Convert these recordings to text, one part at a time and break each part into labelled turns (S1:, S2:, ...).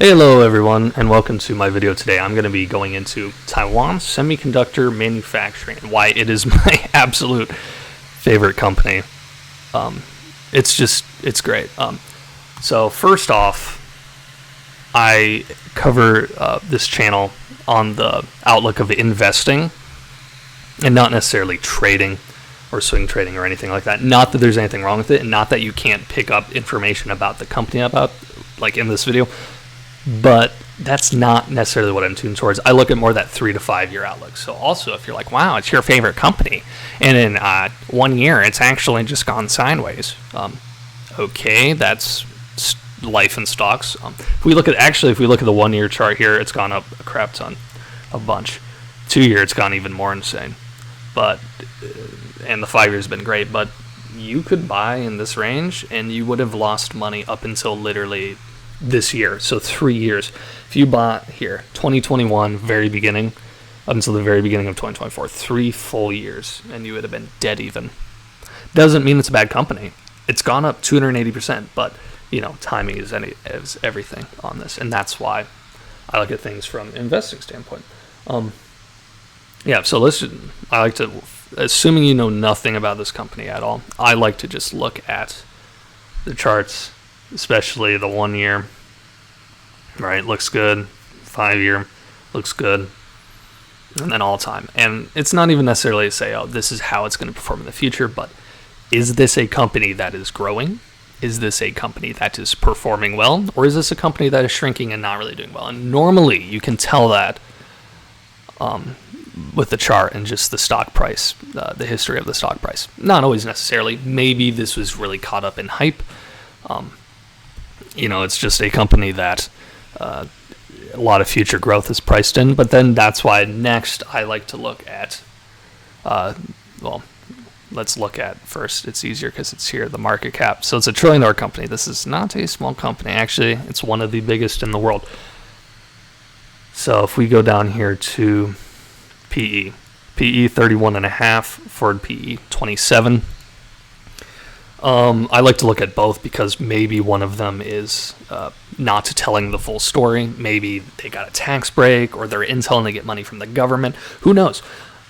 S1: Hello everyone, and welcome to my video today. I'm going to be going into Taiwan Semiconductor Manufacturing and why it is my absolute favorite company. It's great. So first off, I cover this channel on the outlook of investing and not necessarily trading or swing trading or anything like that. Not that there's anything wrong with it, and not that you can't pick up information about the company like in this video. But that's not necessarily what I'm tuned towards. I look at more that 3 to 5 year outlook. So also, if you're like, wow, it's your favorite company, and in 1 year it's actually just gone sideways, okay, that's life in stocks. If we look at the 1 year chart here, it's gone up a crap ton, a bunch. 2 year, it's gone even more insane. But and the 5 years been great. But you could buy in this range, and you would have lost money up until literally this year. So 3 years. If you bought here 2021 very beginning up until the very beginning of 2024, 3 full years, and you would have been dead even. Doesn't mean it's a bad company. It's gone up 280%, but timing is everything on this, and that's why I look at things from an investing standpoint. So I like to, assuming you know nothing about this company at all, I like to just look at the charts, especially the 1 year, right? Looks good. 5 year looks good. And then all time. And it's not even necessarily to say, oh, this is how it's going to perform in the future, but is this a company that is growing? Is this a company that is performing well? Or is this a company that is shrinking and not really doing well? And normally you can tell that with the chart and just the stock price, the history of the stock price. Not always necessarily. Maybe this was really caught up in hype. It's just a company that a lot of future growth is priced in. But then that's why next I like to look at, let's look at first. It's easier because it's here, the market cap. So it's $1 trillion company. This is not a small company. Actually, it's one of the biggest in the world. So if we go down here to PE 31.5, forward PE 27. I like to look at both because maybe one of them is not telling the full story. Maybe they got a tax break, or they're intel and they get money from the government. Who knows?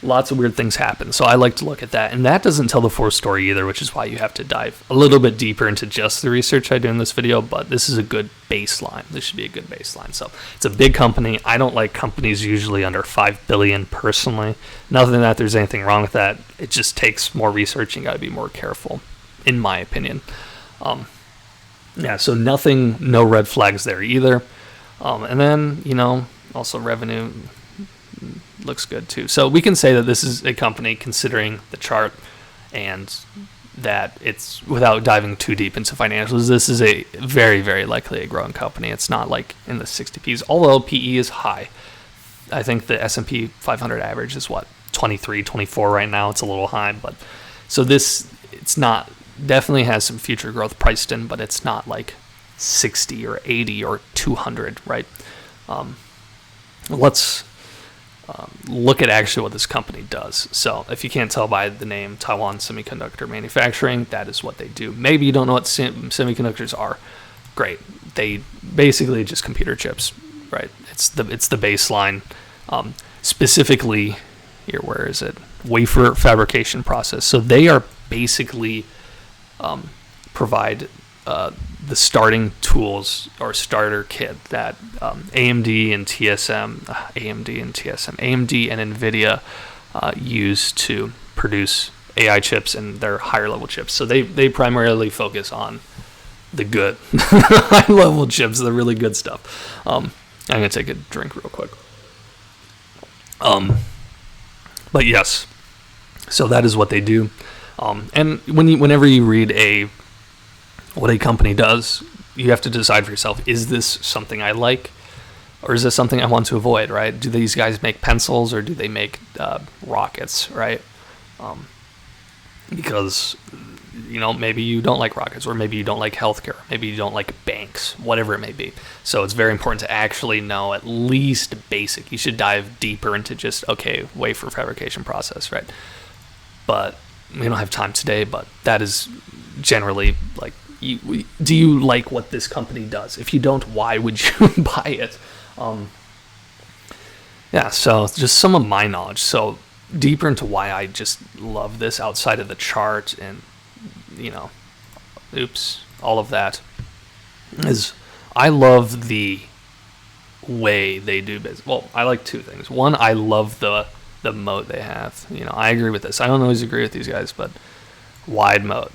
S1: Lots of weird things happen. So I like to look at that. And that doesn't tell the full story either, which is why you have to dive a little bit deeper into just the research I do in this video. But this is a good baseline. This should be a good baseline. So it's a big company. I don't like companies usually under 5 billion personally. Nothing that there's anything wrong with that. It just takes more research. You got to be more careful, in my opinion. So no red flags there either. And then, also revenue looks good too. So we can say that this is a company, considering the chart, and that it's, without diving too deep into financials, this is a very, very likely a growing company. It's not like in the 60Ps, although PE is high. I think the S&P 500 average is 23, 24 right now. It's a little high, but so it's not, definitely has some future growth priced in, but it's not like 60 or 80 or 200, right? Let's look at actually what this company does. So if you can't tell by the name Taiwan Semiconductor Manufacturing, that is what they do. Maybe you don't know what semiconductors are. Great. They basically just computer chips, right? It's the baseline. Specifically here, where is it? Wafer fabrication process. So they are basically provide the starting tools or starter kit that AMD and NVIDIA use to produce AI chips and their higher level chips. So they primarily focus on the good high level chips, the really good stuff. I'm gonna take a drink real quick. But yes, so that is what they do. And whenever you read what a company does, you have to decide for yourself, is this something I like, or is this something I want to avoid, right? Do these guys make pencils, or do they make rockets, right? Because, maybe you don't like rockets, or maybe you don't like healthcare, maybe you don't like banks, whatever it may be. So it's very important to actually know at least basic. You should dive deeper into just, wafer fabrication process, right? But we don't have time today, but that is generally like do you like what this company does? If you don't, why would you buy it? Yeah, so just some of my knowledge. So deeper into why I just love this outside of the chart and, all of that, is I love the way they do business. Well, I like two things. One, I love the moat they have. I agree with this. I don't always agree with these guys, but wide moat.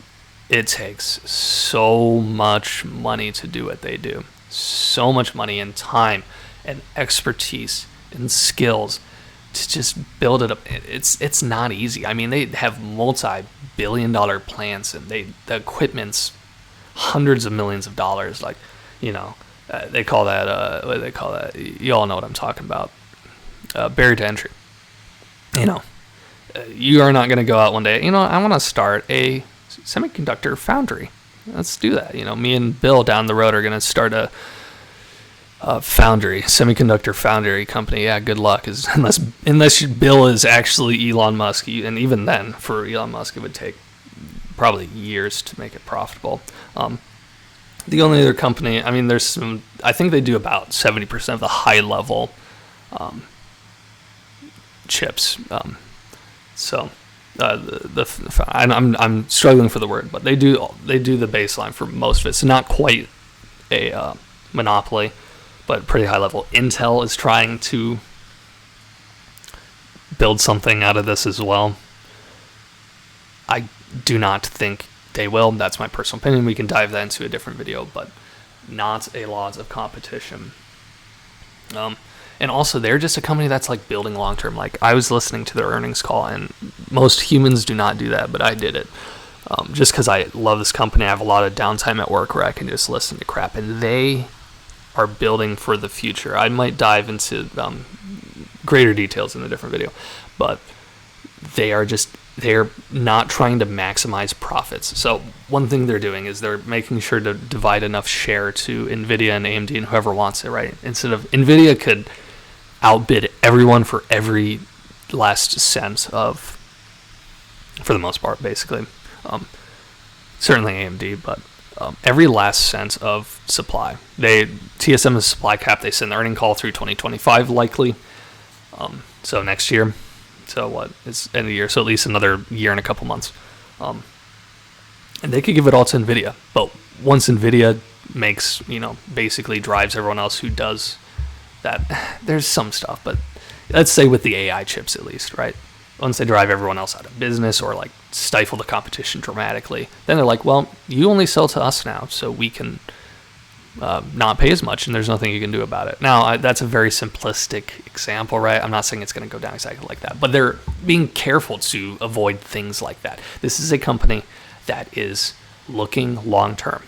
S1: It takes so much money to do what they do. So much money and time and expertise and skills to just build it up. It's not easy. I mean, they have multi-billion-dollar plants, and the equipment's hundreds of millions of dollars. Like, they call that what do they call that? You all know what I'm talking about. Barrier to entry. You are not going to go out one day. I want to start a semiconductor foundry. Let's do that. Me and Bill down the road are going to start a semiconductor foundry company. Yeah, good luck. Unless Bill is actually Elon Musk, and even then, for Elon Musk, it would take probably years to make it profitable. The only other company, there's some. I think they do about 70% of the high level chips. I'm struggling for the word, but they do the baseline for most of it. It's not quite a monopoly, but pretty high level. Intel is trying to build something out of this as well. I do not think they will. That's my personal opinion. We can dive that into a different video, but not a lot of competition. And also, they're just a company that's like building long term. Like, I was listening to their earnings call, and most humans do not do that, but I did it. Just because I love this company. I have a lot of downtime at work where I can just listen to crap, and they are building for the future. I might dive into greater details in a different video, but they're not trying to maximize profits. So one thing they're doing is they're making sure to divide enough share to NVIDIA and AMD and whoever wants it, right? Instead of NVIDIA could outbid everyone for every last cent of, for the most part, basically. Certainly AMD, but every last cent of supply. TSM is supply cap. They send the earning call through 2025 likely. So next year. So what? It's end of the year. So at least another year and a couple months. And they could give it all to NVIDIA. But once NVIDIA makes, basically drives everyone else who does that, there's some stuff. But let's say with the AI chips at least, right? Once they drive everyone else out of business or like stifle the competition dramatically, then they're like, well, you only sell to us now, so we can not pay as much, and there's nothing you can do about it. Now, that's a very simplistic example, right? I'm not saying it's going to go down exactly like that, but they're being careful to avoid things like that. This is a company that is looking long term.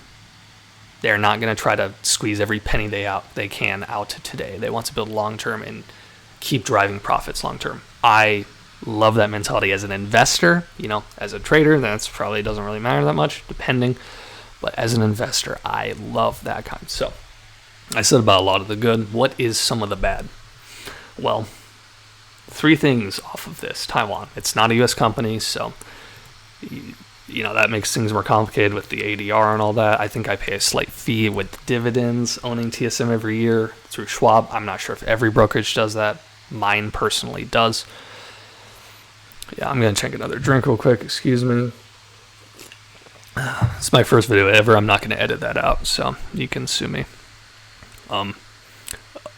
S1: They're not going to try to squeeze every penny they can out today. They want to build long term and keep driving profits long term. I love that mentality as an investor. As a trader, that's probably doesn't really matter that much, depending. But as an investor, I love that kind. So I said about a lot of the good. What is some of the bad? Well, 3 things off of this. Taiwan. It's not a U.S. company, so that makes things more complicated with the ADR and all that. I think I pay a slight fee with dividends owning TSM every year through Schwab. I'm not sure if every brokerage does that. Mine personally does. Yeah, I'm going to take another drink real quick. Excuse me. It's my first video ever. I'm not going to edit that out, so you can sue me.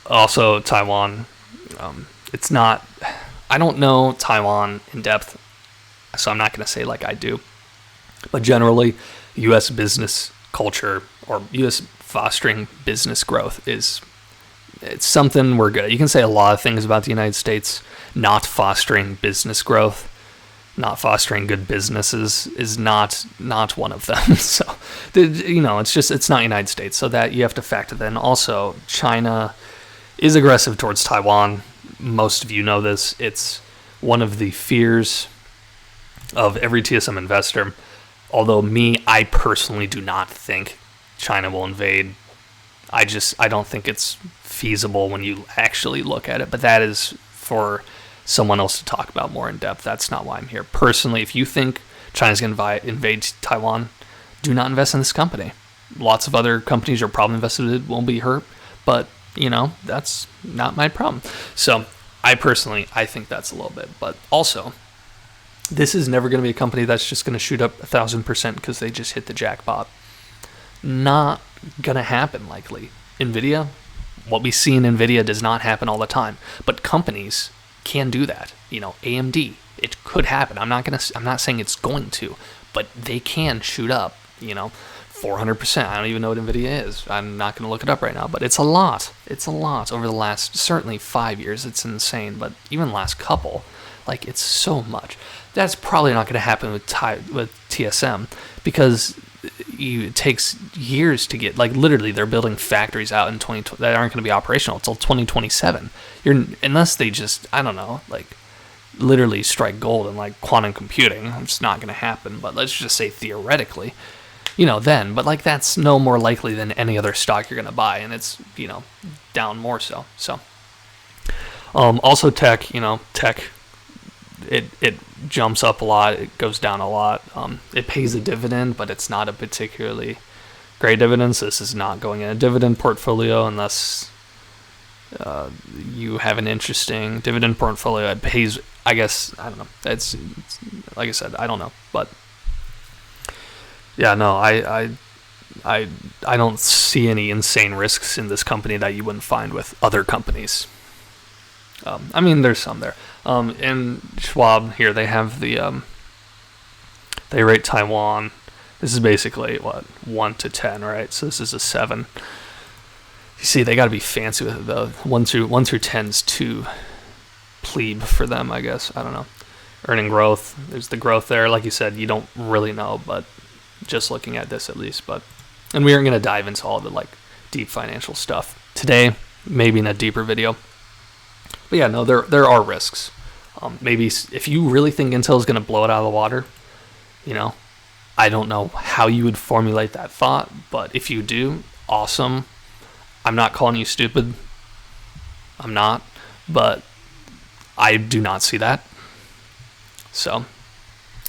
S1: Also, Taiwan. It's not... I don't know Taiwan in depth, so I'm not going to say like I do. But generally, U.S. business culture or U.S. fostering business growth it's something we're good at. You can say a lot of things about the United States. Not fostering business growth, not fostering good businesses is not one of them. So, it's not United States. So that you have to factor that in. Also, China is aggressive towards Taiwan. Most of you know this. It's one of the fears of every TSM investor. Although I personally do not think China will invade. I don't think it's feasible when you actually look at it. But that is for someone else to talk about more in depth. That's not why I'm here. Personally, if you think China's going to invade Taiwan, do not invest in this company. Lots of other companies you're probably invested in won't be hurt, but that's not my problem. So I think that's a little bit, but also this is never going to be a company that's just going to shoot up 1,000% because they just hit the jackpot. Not going to happen likely. Nvidia, what we see in Nvidia does not happen all the time, but companies can do that. AMD, it could happen. I'm not saying it's going to, but they can shoot up, 400%. I don't even know what Nvidia is. I'm not going to look it up right now, but it's a lot. It's a lot over the last, certainly 5 years. It's insane, but even the last couple, it's so much. That's probably not going to happen with TSM because it takes years to get, literally they're building factories out in 2020 that aren't going to be operational until 2027. Unless they just, I don't know, literally strike gold in quantum computing. It's not going to happen, but let's just say theoretically, then, but that's no more likely than any other stock you're going to buy, and it's, down more so. So, also tech, it jumps up a lot, it goes down a lot. It pays a dividend, but it's not a particularly great dividend, so this is not going in a dividend portfolio unless you have an interesting dividend portfolio. It pays, I guess, I don't know. It's like I said, I don't know, but yeah, no, I don't see any insane risks in this company that you wouldn't find with other companies. There's some there. And Schwab here, they have the they rate Taiwan. This is basically 1 to 10, right? So this is a 7. You see, they got to be fancy with it though. 1 through 10's too plebe for them, I guess. I don't know. Earning growth. There's the growth there. Like you said, you don't really know, but just looking at this at least. And we aren't going to dive into all the deep financial stuff today. Maybe in a deeper video. But yeah, no, there are risks. Maybe if you really think Intel is going to blow it out of the water, I don't know how you would formulate that thought, but if you do, awesome. I'm not calling you stupid. I'm not, but I do not see that. So,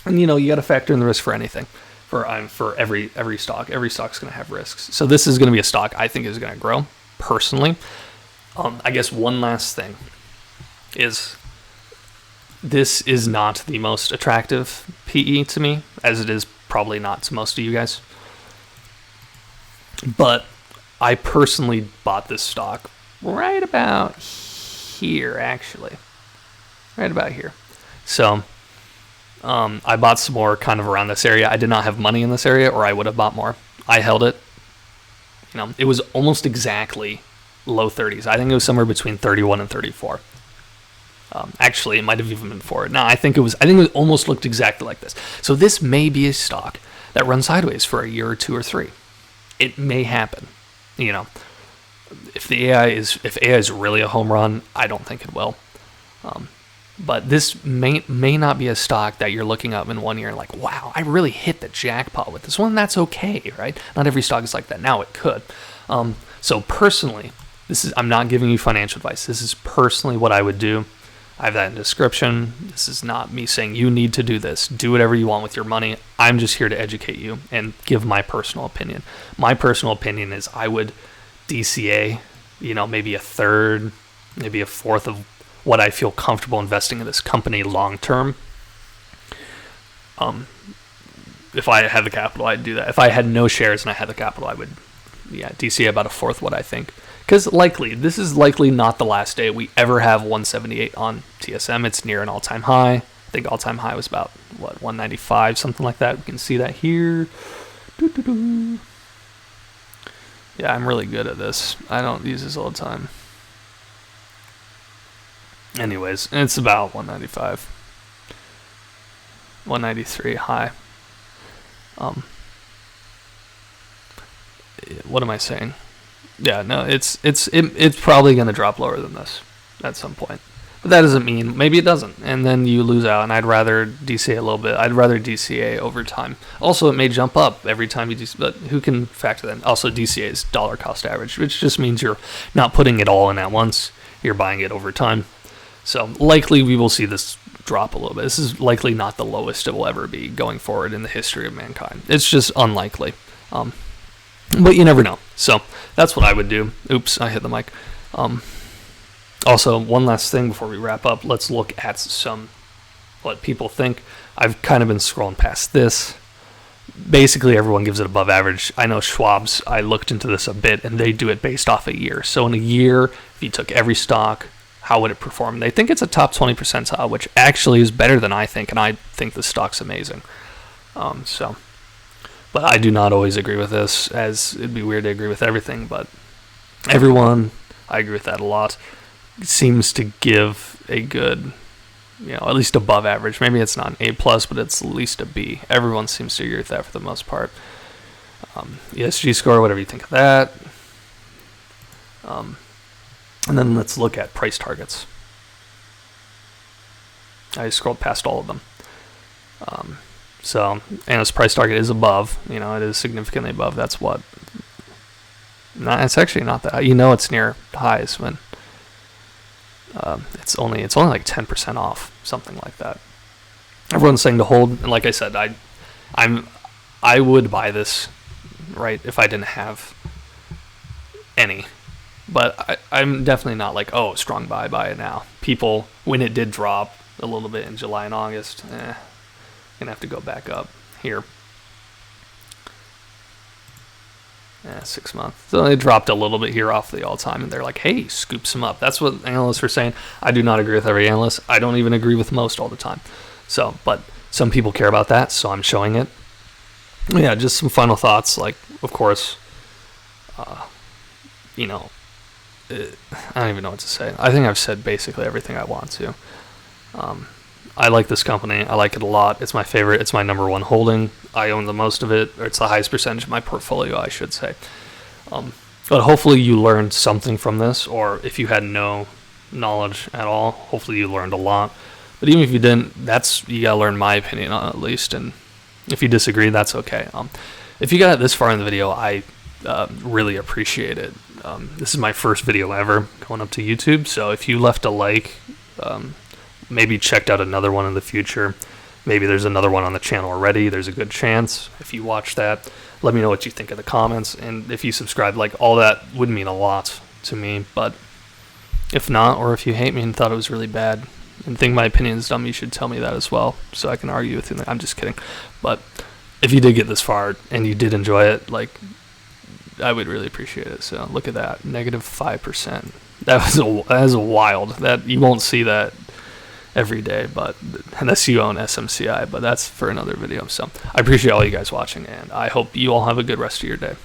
S1: and you got to factor in the risk for anything. For every stock. Every stock's going to have risks. So this is going to be a stock I think is going to grow, personally. I guess one last thing is this is not the most attractive PE to me, as it is probably not to most of you guys. But I personally bought this stock right about here, actually. Right about here. So I bought some more kind of around this area. I did not have money in this area, or I would have bought more. I held it. It was almost exactly low 30s. I think it was somewhere between 31 and 34. Actually, it might have even been 4. No, I think it almost looked exactly like this. So this may be a stock that runs sideways for a year or 2 or 3. It may happen. If AI is really a home run, I don't think it will. But this may not be a stock that you're looking up in 1 year and wow, I really hit the jackpot with this one. That's okay, right? Not every stock is like that. Now it could. So personally, I'm not giving you financial advice. This is personally what I would do. I have that in the description. This is not me saying you need to do this. Do whatever you want with your money. I'm just here to educate you and give my personal opinion. My personal opinion is I would DCA, maybe a third, maybe a fourth of what I feel comfortable investing in this company long term. If I had the capital, I'd do that. If I had no shares and I had the capital, I would DCA about a fourth what I think. Because this is likely not the last day we ever have 178 on TSM. It's near an all-time high. I think all-time high was about, 195, something like that. We can see that here. Doo-doo-doo. Yeah, I'm really good at this. I don't use this all the time. Anyways, it's about 195. 193 high. What am I saying? Yeah, no, it's probably going to drop lower than this at some point. But that doesn't mean, maybe it doesn't, and then you lose out, and I'd rather DCA a little bit. I'd rather DCA over time. Also, it may jump up every time you DCA, but who can factor that in? Also, DCA is dollar cost average, which just means you're not putting it all in at once. You're buying it over time. So likely we will see this drop a little bit. This is likely not the lowest it will ever be going forward in the history of mankind. It's just unlikely. But you never know. So that's what I would do. Oops, I hit the mic. Also, one last thing before we wrap up. Let's look at what people think. I've kind of been scrolling past this. Basically, everyone gives it above average. I know Schwab's, I looked into this a bit, and they do it based off a year. So in a year, if you took every stock, how would it perform? They think it's a top 20 percentile, which actually is better than I think, and I think the stock's amazing. But I do not always agree with this, as it'd be weird to agree with everything, but everyone, I agree with that a lot, seems to give a good, at least above average. Maybe it's not an A+, but it's at least a B. Everyone seems to agree with that for the most part. ESG score, whatever you think of that. And then let's look at price targets. I scrolled past all of them. So analyst price target is above. It is significantly above. That's what. It's actually not that. It's near highs when. It's only like 10% off, something like that. Everyone's saying to hold, and like I said, I would buy this, right, if I didn't have any. But I'm definitely not like, strong buy it now. People, when it did drop a little bit in July and August, gonna have to go back up here. 6 months. So it dropped a little bit here off the all-time, and they're like, hey, scoop some up. That's what analysts are saying. I do not agree with every analyst. I don't even agree with most all the time. So, but some people care about that, so I'm showing it. Yeah, just some final thoughts. Like, of course, I don't even know what to say. I think I've said basically everything I want to. I like this company. I like it a lot. It's my favorite. It's my number one holding. I own the most of it, or it's the highest percentage of my portfolio, I should say. But hopefully you learned something from this, or if you had no knowledge at all, hopefully you learned a lot. But even if you didn't, you gotta learn my opinion on it at least. And if you disagree, that's okay. If you got this far in the video, I really appreciate it. This is my first video ever going up to YouTube, so if you left a like, maybe checked out another one in the future. Maybe there's another one on the channel already. There's a good chance. If you watch that, let me know what you think in the comments. And if you subscribe, all that would mean a lot to me. But if not, or if you hate me and thought it was really bad and think my opinion is dumb, you should tell me that as well, so I can argue with you. I'm just kidding. But if you did get this far and you did enjoy it, I would really appreciate it. So look at that, -5%. That is wild. That you won't see that every day, but unless you own SMCI, but that's for another video. So I appreciate all you guys watching, and I hope you all have a good rest of your day.